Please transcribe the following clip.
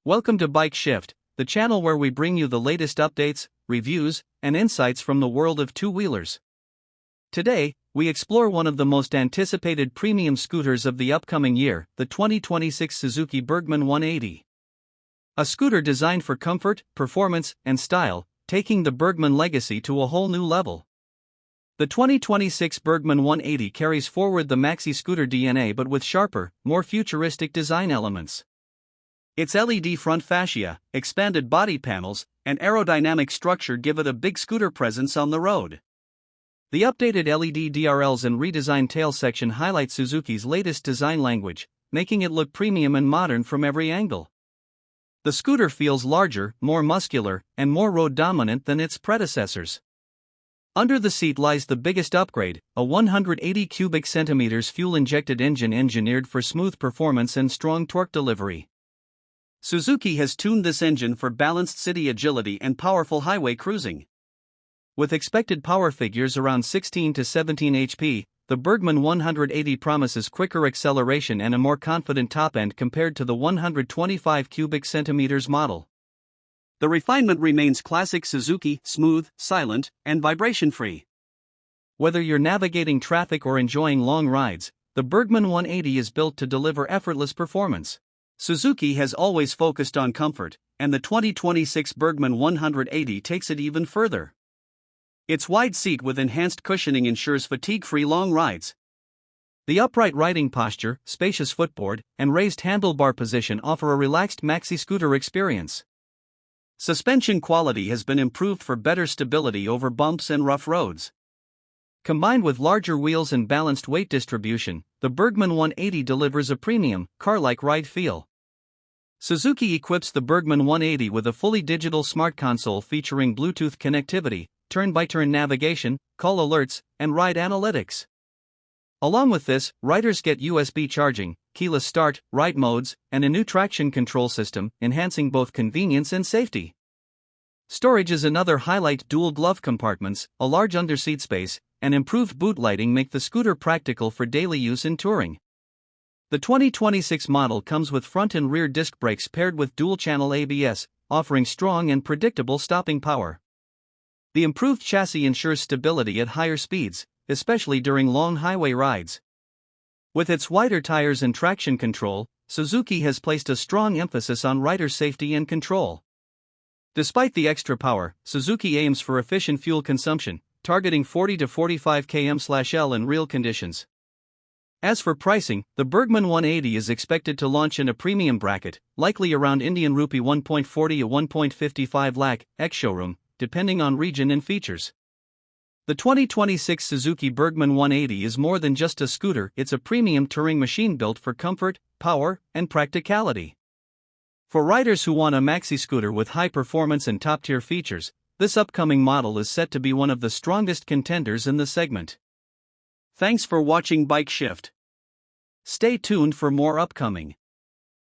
Welcome to Bike Shift, the channel where we bring you the latest updates, reviews, and insights from the world of two-wheelers. Today, we explore one of the most anticipated premium scooters of the upcoming year, the 2026 Suzuki Burgman 180. A scooter designed for comfort, performance, and style, taking the Burgman legacy to a whole new level. The 2026 Burgman 180 carries forward the maxi-scooter DNA but with sharper, more futuristic design elements. Its LED front fascia, expanded body panels, and aerodynamic structure give it a big scooter presence on the road. The updated LED DRLs and redesigned tail section highlight Suzuki's latest design language, making it look premium and modern from every angle. The scooter feels larger, more muscular, and more road-dominant than its predecessors. Under the seat lies the biggest upgrade, a 180 cubic centimeters fuel-injected engine engineered for smooth performance and strong torque delivery. Suzuki has tuned this engine for balanced city agility and powerful highway cruising. With expected power figures around 16 to 17 HP, the Burgman 180 promises quicker acceleration and a more confident top end compared to the 125 cubic centimeters model. The refinement remains classic Suzuki, smooth, silent, and vibration-free. Whether you're navigating traffic or enjoying long rides, the Burgman 180 is built to deliver effortless performance. Suzuki has always focused on comfort, and the 2026 Burgman 180 takes it even further. Its wide seat with enhanced cushioning ensures fatigue-free long rides. The upright riding posture, spacious footboard, and raised handlebar position offer a relaxed maxi-scooter experience. Suspension quality has been improved for better stability over bumps and rough roads. Combined with larger wheels and balanced weight distribution, the Burgman 180 delivers a premium, car-like ride feel. Suzuki equips the Burgman 180 with a fully digital smart console featuring Bluetooth connectivity, turn-by-turn navigation, call alerts, and ride analytics. Along with this, riders get USB charging, keyless start, ride modes, and a new traction control system, enhancing both convenience and safety. Storage is another highlight. Dual glove compartments, a large underseat space, and improved boot lighting make the scooter practical for daily use in touring. The 2026 model comes with front and rear disc brakes paired with dual-channel ABS, offering strong and predictable stopping power. The improved chassis ensures stability at higher speeds, especially during long highway rides. With its wider tires and traction control, Suzuki has placed a strong emphasis on rider safety and control. Despite the extra power, Suzuki aims for efficient fuel consumption, targeting 40 to 45 km/L in real conditions. As for pricing, the Burgman 180 is expected to launch in a premium bracket, likely around Indian rupee 1.40 to 1.55 lakh, ex-showroom, depending on region and features. The 2026 Suzuki Burgman 180 is more than just a scooter, it's a premium touring machine built for comfort, power, and practicality. For riders who want a maxi-scooter with high performance and top-tier features, this upcoming model is set to be one of the strongest contenders in the segment. Thanks for watching Bike Shift. Stay tuned for more upcoming